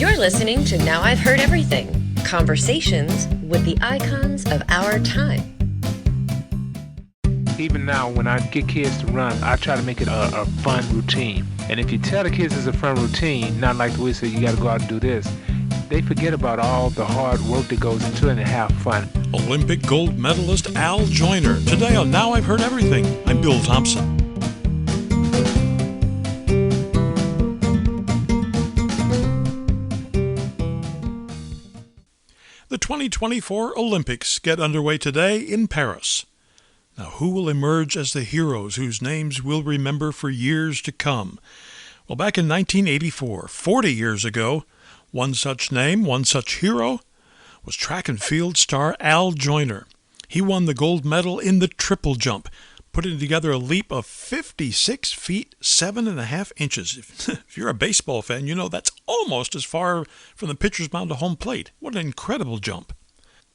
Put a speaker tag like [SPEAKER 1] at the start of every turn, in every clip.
[SPEAKER 1] You're listening to Now I've Heard Everything, conversations with the icons of our time.
[SPEAKER 2] Even now, when I get kids to run, I try to make it a fun routine. And if you tell the kids it's a fun routine, not like the way you say you got to go out and do this, they forget about all the hard work that goes into it and have fun.
[SPEAKER 3] Olympic gold medalist Al Joyner. Today on Now I've Heard Everything, I'm Bill Thompson. The 2024 Olympics get underway today in Paris. Now, who will emerge as the heroes whose names we'll remember for years to come? Well, back in 1984, 40 years ago, one such name, one such hero, was track and field star Al Joyner. He won the gold medal in the triple jump, putting together a leap of 56 feet, 7.5 inches. If you're a baseball fan, you know that's almost as far from the pitcher's mound to home plate. What an incredible jump.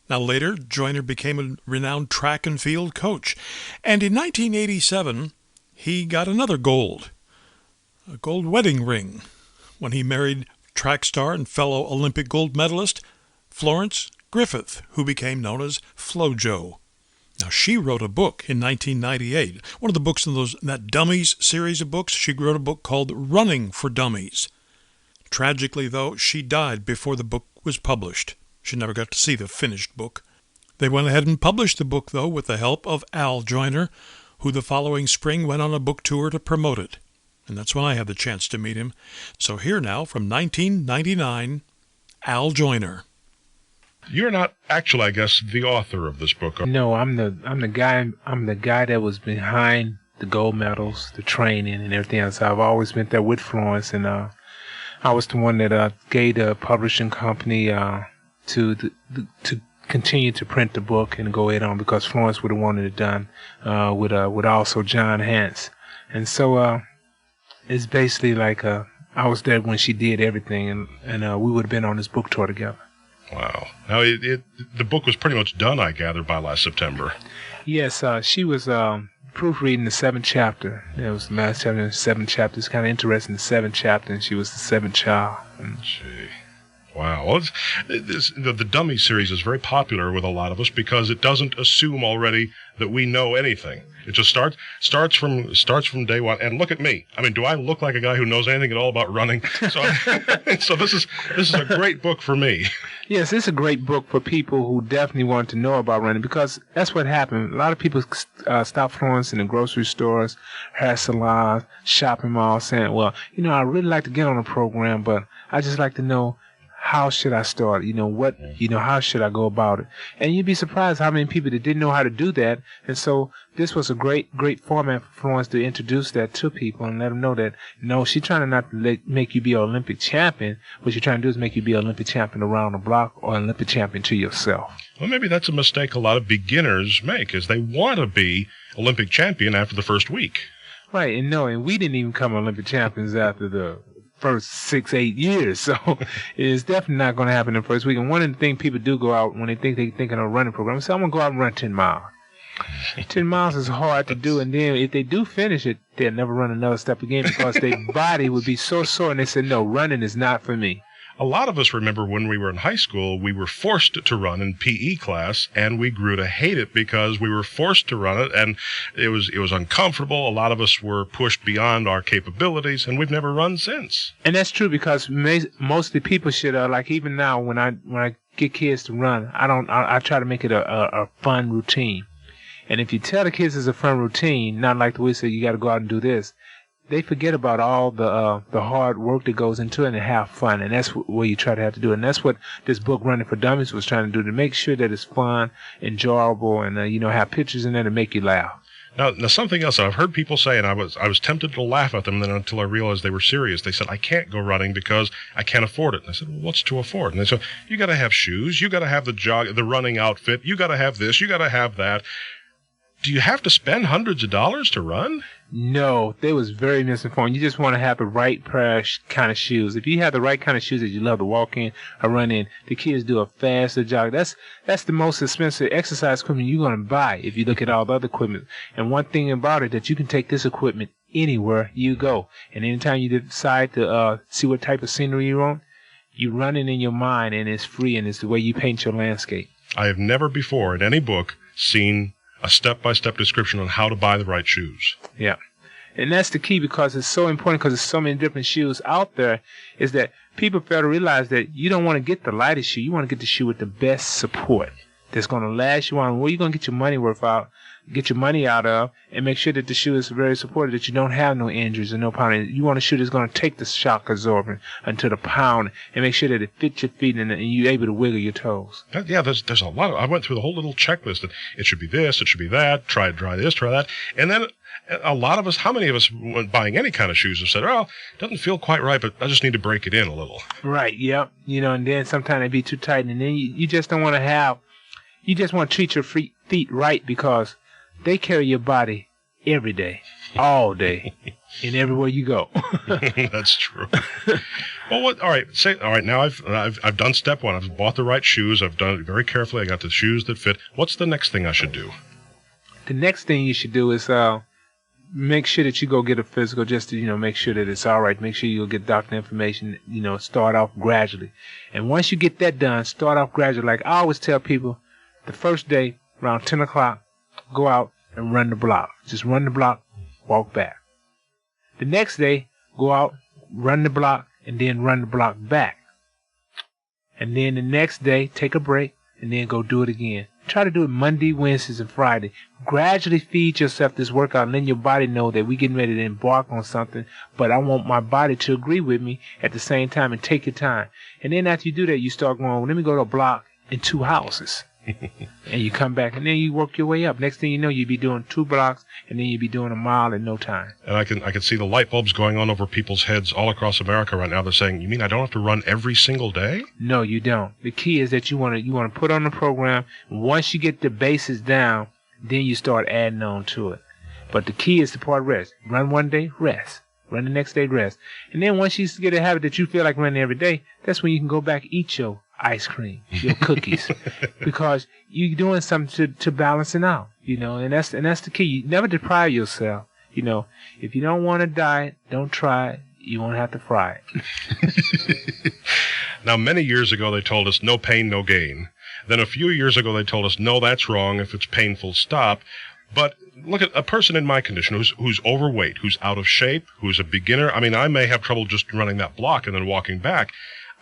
[SPEAKER 3] Now later, Joyner became a renowned track and field coach. And in 1987, he got another gold, a gold wedding ring, when he married track star and fellow Olympic gold medalist Florence Griffith, who became known as FloJo. Now, she wrote a book in 1998, one of the books in that Dummies series of books. She wrote a book called Running for Dummies. Tragically, though, she died before the book was published. She never got to see the finished book. They went ahead and published the book, though, with the help of Al Joyner, who the following spring went on a book tour to promote it. And that's when I had the chance to meet him. So here now, from 1999, Al Joyner.
[SPEAKER 4] You're not actually, I guess, the author of this book.
[SPEAKER 2] No, I'm the guy that was behind the gold medals, the training, and everything else. I've always been there with Florence, and I was the one that gave the publishing company to continue to print the book and go ahead on, because Florence would have wanted it done with also John Hance, and so it's basically like I was there when she did everything, and we would have been on this book tour together.
[SPEAKER 4] Wow. Now, the book was pretty much done, I gather, by last September.
[SPEAKER 2] Yes, she was proofreading the 7th chapter. That was the last chapter in the 7th chapter. It's kind of interesting, the 7th chapter, and she was the 7th child.
[SPEAKER 4] Gee. Wow. Well, the Dummy series is very popular with a lot of us because it doesn't assume already that we know anything. It just starts from day one. And look at me. I mean, do I look like a guy who knows anything at all about running? So this is a great book for me.
[SPEAKER 2] Yes, it's a great book for people who definitely want to know about running, because that's what happened. A lot of people stop Florence in the grocery stores, hair salons, shopping malls, saying, well, I really like to get on a program, but I just like to know, how should I start? How should I go about it? And you'd be surprised how many people that didn't know how to do that. And so this was a great format for Florence to introduce that to people and let them know that, no, she's trying to not make you be an Olympic champion. What she's trying to do is make you be an Olympic champion around the block, or an Olympic champion to yourself.
[SPEAKER 4] Well, maybe that's a mistake a lot of beginners make, is they want to be Olympic champion after the first week.
[SPEAKER 2] Right, and we didn't even become Olympic champions after the first 6-8 years, so it's definitely not going to happen in the first week. And one of the things people do go out when they think they're thinking of a running program, say, I'm going to go out and run 10 miles. 10 miles is hard to do, and then if they do finish it, they'll never run another step again, because their body would be so sore, and they said, no, running is not for me.
[SPEAKER 4] A lot of us remember when we were in high school, we were forced to run in PE class, and we grew to hate it because we were forced to run it, and it was uncomfortable. A lot of us were pushed beyond our capabilities, and we've never run since.
[SPEAKER 2] And that's true, because most of the people should, like even now, when I get kids to run, I try to make it a fun routine. And if you tell the kids it's a fun routine, not like the way you say you got to go out and do this, they forget about all the hard work that goes into it and have fun. And that's what you try to have to do. And that's what this book, Running for Dummies, was trying to do, to make sure that it's fun, enjoyable, and, have pictures in there to make you laugh.
[SPEAKER 4] Now something else I've heard people say, and I was tempted to laugh at them, then until I realized they were serious. They said, I can't go running because I can't afford it. And I said, well, what's to afford? And they said, you got to have shoes, you got to have the running outfit, you got to have this, you got to have that. Do you have to spend hundreds of dollars to run?
[SPEAKER 2] No, they was very misinformed. You just want to have the right pair of kind of shoes. If you have the right kind of shoes that you love to walk in or run in, the kids do a faster jog. That's the most expensive exercise equipment you're going to buy if you look at all the other equipment. And one thing about it, that you can take this equipment anywhere you go. And anytime you decide to see what type of scenery you want, You run it in your mind, and it's free, and it's the way you paint your landscape.
[SPEAKER 4] I have never before in any book seen a step-by-step description on how to buy the right shoes.
[SPEAKER 2] Yeah. And that's the key, because it's so important, because there's so many different shoes out there, is that people fail to realize that you don't want to get the lightest shoe. You want to get the shoe with the best support that's going to last you on. Where you're going to get your money out of, and make sure that the shoe is very supported, that you don't have no injuries or no pounding. You want a shoe that's going to take the shock absorbing until the pound, and make sure that it fits your feet and you're able to wiggle your toes.
[SPEAKER 4] Yeah, there's a lot of, I went through the whole little checklist that it should be this, it should be that, try this, try that. And then a lot of us, how many of us when buying any kind of shoes have said, well, it doesn't feel quite right, but I just need to break it in a little.
[SPEAKER 2] Right, yep. And then sometimes they be too tight, and then you just don't want to you just want to treat your feet right, because they carry your body every day, all day, and everywhere you go.
[SPEAKER 4] That's true. Well, all right. Now I've done step one. I've bought the right shoes. I've done it very carefully. I got the shoes that fit. What's the next thing I should do?
[SPEAKER 2] The next thing you should do is make sure that you go get a physical, just to make sure that it's all right. Make sure you'll get doctor information. Start off gradually, and once you get that done, start off gradually. Like I always tell people, the first day around 10 o'clock, go out and run the block. Just run the block, walk back. The next day, go out, run the block, and then run the block back. And then the next day, take a break, and then go do it again. Try to do it Monday, Wednesdays, and Friday. Gradually feed yourself this workout, and let your body know that we're getting ready to embark on something, but I want my body to agree with me at the same time, and take your time. And then after you do that, you start going, well, let me go to a block in 2 houses. And you come back, and then you work your way up. Next thing you know, you'll be doing 2 blocks, and then you'll be doing a mile in no time. And I
[SPEAKER 4] can see the light bulbs going on over people's heads all across America right now. They're saying, you mean I don't have to run every single day?
[SPEAKER 2] No, you don't. The key is that you want to put on the program. Once you get the bases down, then you start adding on to it. But the key is to part rest. Run one day, rest. Run the next day, rest. And then once you get a habit that you feel like running every day, that's when you can go back and eat your ice cream, your cookies, because you're doing something to balance it out, and that's the key. You never deprive yourself. If you don't want to diet, don't try it. You won't have to fry it.
[SPEAKER 4] Now, many years ago, they told us no pain, no gain. Then a few years ago, they told us, no, that's wrong. If it's painful, stop. But look at a person in my condition who's overweight, who's out of shape, who's a beginner. I mean, I may have trouble just running that block and then walking back.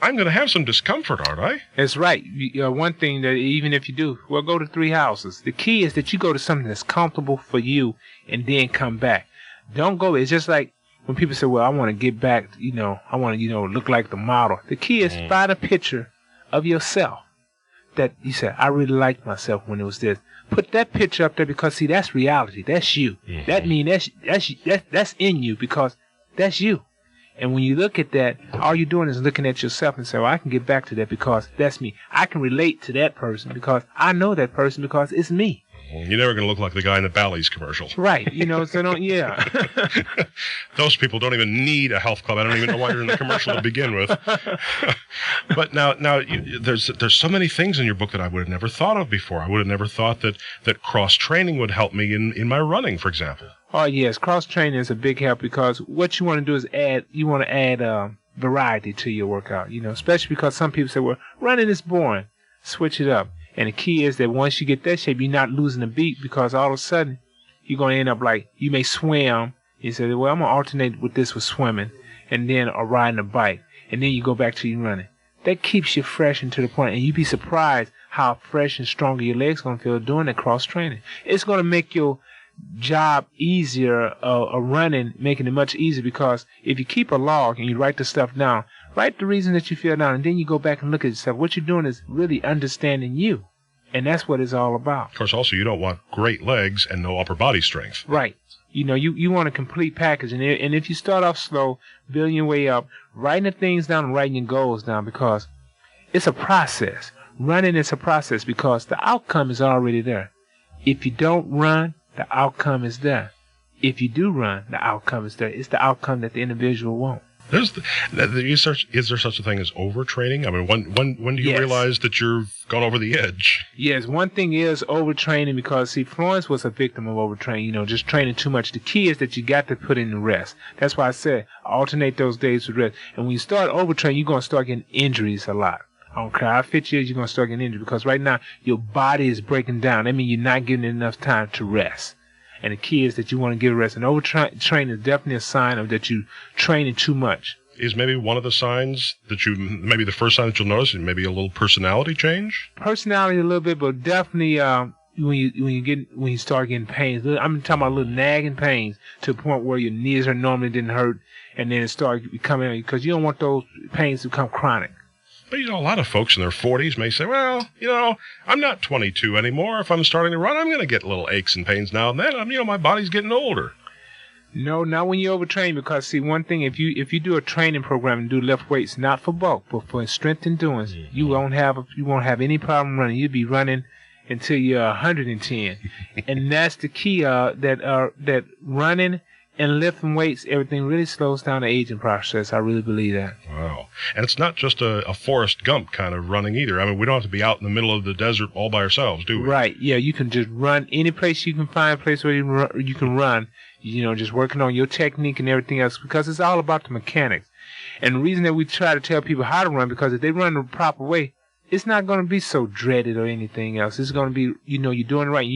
[SPEAKER 4] I'm going to have some discomfort, aren't I? That's
[SPEAKER 2] right. One thing that even if you do, go to 3 houses. The key is that you go to something that's comfortable for you and then come back. Don't go. It's just like when people say, well, I want to get back, I want to, look like the model. The key is find a picture of yourself that you say, I really liked myself when it was this. Put that picture up there, because, see, that's reality. That's you. Mm-hmm. That means that's in you, because that's you. And when you look at that, all you're doing is looking at yourself and say, well, I can get back to that because that's me. I can relate to that person because I know that person because it's me.
[SPEAKER 4] You're never going to look like the guy in the Bally's commercial.
[SPEAKER 2] Right. Yeah.
[SPEAKER 4] Those people don't even need a health club. I don't even know why you're in the commercial to begin with. But now there's so many things in your book that I would have never thought of before. I would have never thought that cross-training would help me in my running, for example.
[SPEAKER 2] Oh, yes. Cross-training is a big help, because what you want to do is add variety to your workout, especially because some people say, well, running is boring. Switch it up. And the key is that once you get that shape, you're not losing a beat, because all of a sudden you're going to end up like, you may swim. You say, well, I'm going to alternate with this with swimming, and then or riding a bike, and then you go back to your running. That keeps you fresh and to the point, and you'd be surprised how fresh and stronger your legs going to feel doing that cross training. It's going to make your job easier, running, making it much easier, because if you keep a log and you write the stuff down, write the reason that you feel down, and then you go back and look at yourself. What you're doing is really understanding you, and that's what it's all about.
[SPEAKER 4] Of course, also, you don't want great legs and no upper body strength.
[SPEAKER 2] Right. You want a complete package, and if you start off slow, building your way up, writing the things down and writing your goals down, because it's a process. Running is a process, because the outcome is already there. If you don't run, the outcome is there. If you do run, the outcome is there. It's the outcome that the individual wants.
[SPEAKER 4] Is there such a thing as overtraining? I mean, when do you realize that you've gone over the edge?
[SPEAKER 2] Yes, one thing is overtraining, because, see, Florence was a victim of overtraining, just training too much. The key is that you got to put in the rest. That's why I said alternate those days with rest. And when you start overtraining, you're going to start getting injuries a lot. I don't care how fit you is, you're going to start getting injured, because right now your body is breaking down. That means you're not getting enough time to rest. And the key is that you want to give rest. And overtraining is definitely a sign of that you training too much.
[SPEAKER 4] Is maybe one of the signs that maybe the first sign that you'll notice is maybe a little personality change?
[SPEAKER 2] Personality a little bit, but definitely when you start getting pains. I'm talking about little nagging pains to the point where your knees are normally didn't hurt, and then it starts becoming, because you don't want those pains to become chronic.
[SPEAKER 4] But, a lot of folks in their 40s may say, well, I'm not 22 anymore. If I'm starting to run, I'm going to get little aches and pains now and then. My body's getting older.
[SPEAKER 2] No, not when you overtrain, because, see, one thing, if you do a training program and do lift weights, not for bulk, but for strength endurance, you won't have any problem running. You'll be running until you're 110. And that's the key, that running and lifting weights, everything really slows down the aging process. I really believe that.
[SPEAKER 4] Wow. And it's not just a Forrest Gump kind of running either. I mean, we don't have to be out in the middle of the desert all by ourselves, do we?
[SPEAKER 2] Right. Yeah, you can just run any place you can find, a place where you can run, just working on your technique and everything else, because it's all about the mechanics. And the reason that we try to tell people how to run, because if they run the proper way, it's not going to be so dreaded or anything else. It's going to be, you're doing it right.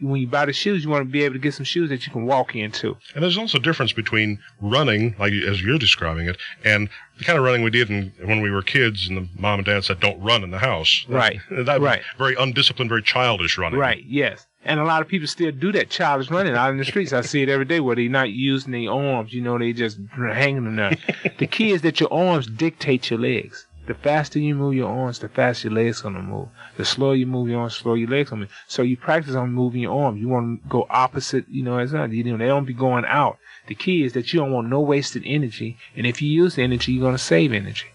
[SPEAKER 2] When you buy the shoes, you want to be able to get some shoes that you can walk into.
[SPEAKER 4] And there's also a difference between running, like as you're describing it, and the kind of running we did when we were kids, and the mom and dad said, "Don't run in the house."
[SPEAKER 2] Right.
[SPEAKER 4] Right. Very undisciplined, very childish running.
[SPEAKER 2] Right. Yes. And a lot of people still do that childish running out in the streets. I see it every day where they're not using their arms. They just hanging them there. The key is that your arms dictate your legs. The faster you move your arms, the faster your legs going to move. The slower you move your arms, the slower your legs going to move. So you practice on moving your arms. You want to go opposite, as well. They don't be going out. The key is that you don't want no wasted energy. And if you use the energy, you're going to save energy.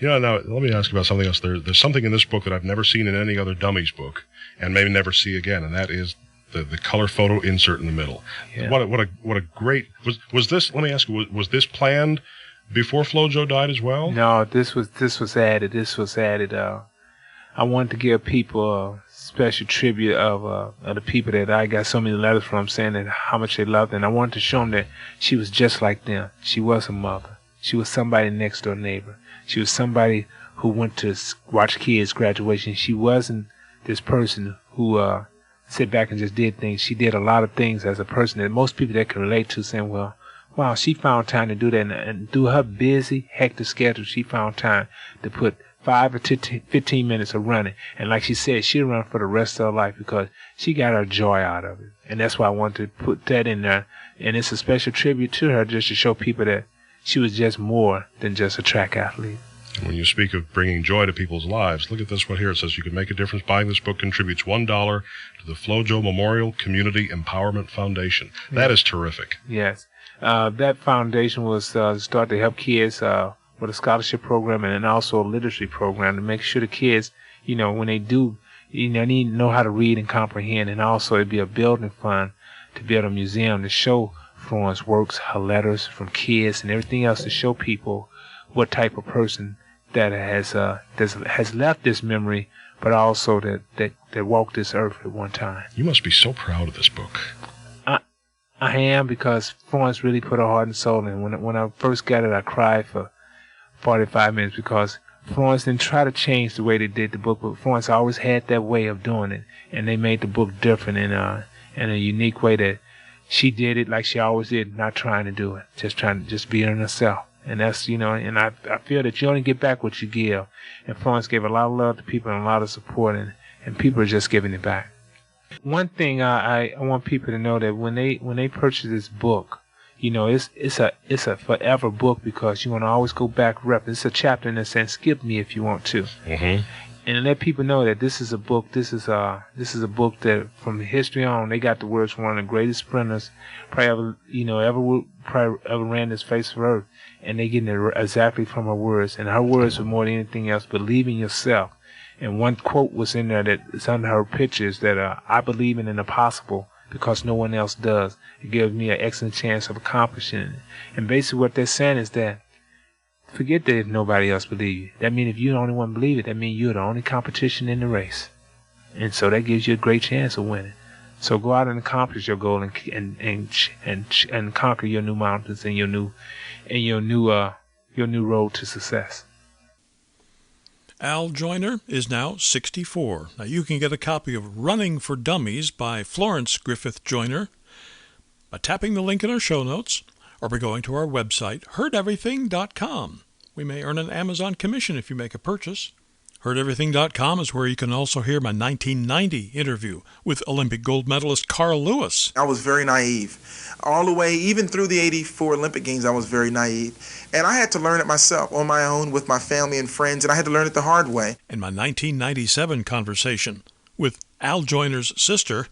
[SPEAKER 4] Now, let me ask you about something else. There's something in this book that I've never seen in any other Dummies book, and maybe never see again, and that is the color photo insert in the middle. Yeah. What a great... Was this, let me ask you, was this planned before FloJo died as well?
[SPEAKER 2] No, this was added. I wanted to give people a special tribute of the people that I got so many letters from, saying that how much they loved, and I wanted to show them that she was just like them. She was a mother. She was somebody next door neighbor. She was somebody who went to watch kids' graduation. She wasn't this person who sit back and just did things. She did a lot of things as a person that most people that can relate to, saying, well, wow, she found time to do that. And through her busy, hectic schedule, she found time to put 5 or 15 minutes of running. And like she said, she'll run for the rest of her life because she got her joy out of it. And that's why I wanted to put that in there. And it's a special tribute to her, just to show people that she was just more than just a track athlete.
[SPEAKER 4] When you speak of bringing joy to people's lives, look at this one here. It says you can make a difference. Buying this book contributes $1 to the FloJo Memorial Community Empowerment Foundation. That is terrific.
[SPEAKER 2] Yes. That foundation was started to help kids with a scholarship program and then also a literacy program to make sure the kids, when they do, need to know how to read and comprehend. And also it'd be a building fund to build a museum to show Florence works, her letters from kids and everything else, to show people what type of person that has left this memory, but also that walked this earth at one time.
[SPEAKER 4] You must be so proud of this book.
[SPEAKER 2] I am, because Florence really put her heart and soul in. When I first got it, I cried for 45 minutes because Florence didn't try to change the way they did the book, but Florence always had that way of doing it, and they made the book different in a unique way that she did it like she always did, not trying to do it, just being herself. And that's, and I feel that you only get back what you give. And Florence gave a lot of love to people and a lot of support, and people are just giving it back. One thing I want people to know, that when they purchase this book, it's a forever book, because you want to always go back rep. It's a chapter in there saying skip me if you want to.
[SPEAKER 4] Mm-hmm.
[SPEAKER 2] And let people know that this is a book. This is a book that from history on, they got the words from one of the greatest sprinters probably ever ran this face of earth, and they getting it exactly from her words. And her words were more than anything else, believe in yourself. And one quote was in there that is under her pictures that I believe in the possible, because no one else does. It gives me an excellent chance of accomplishing it. And basically what they're saying is that forget that if nobody else believes you. That means if you're the only one believe it, that means you're the only competition in the race. And so that gives you a great chance of winning. So go out and accomplish your goal and conquer your new mountains and your new road to success.
[SPEAKER 3] Al Joyner is now 64. Now you can get a copy of Running for Dummies by Florence Griffith Joyner by tapping the link in our show notes or by going to our website, heardeverything.com. We may earn an Amazon commission if you make a purchase. HeardEverything.com is where you can also hear my 1990 interview with Olympic gold medalist Carl Lewis.
[SPEAKER 5] I was very naive. All the way, even through the 84 Olympic Games, I was very naive. And I had to learn it myself, on my own, with my family and friends, and I had to learn it the hard way.
[SPEAKER 3] And my 1997 conversation with Al Joyner's sister,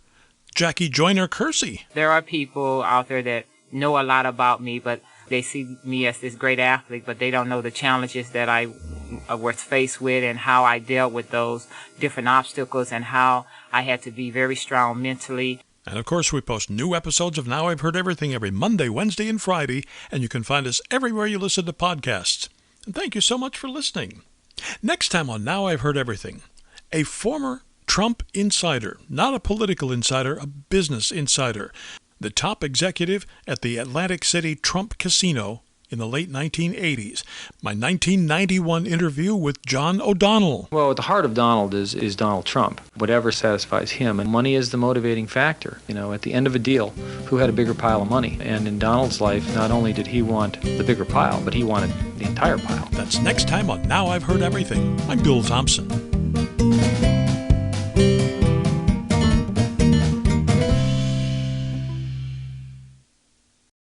[SPEAKER 3] Jackie Joyner Kersey.
[SPEAKER 6] There are people out there that know a lot about me, but they see me as this great athlete, but they don't know the challenges that I was faced with and how I dealt with those different obstacles and how I had to be very strong mentally.
[SPEAKER 3] And of course, we post new episodes of Now I've Heard Everything every Monday, Wednesday, and Friday, and you can find us everywhere you listen to podcasts. And thank you so much for listening. Next time on Now I've Heard Everything, a former Trump insider, not a political insider, a business insider, the top executive at the Atlantic City Trump Casino in the late 1980s. My 1991 interview with John O'Donnell.
[SPEAKER 7] Well, at the heart of Donald is Donald Trump, whatever satisfies him. And money is the motivating factor. You know, at the end of a deal, who had a bigger pile of money? And in Donald's life, not only did he want the bigger pile, but he wanted the entire pile.
[SPEAKER 3] That's next time on Now I've Heard Everything. I'm Bill Thompson.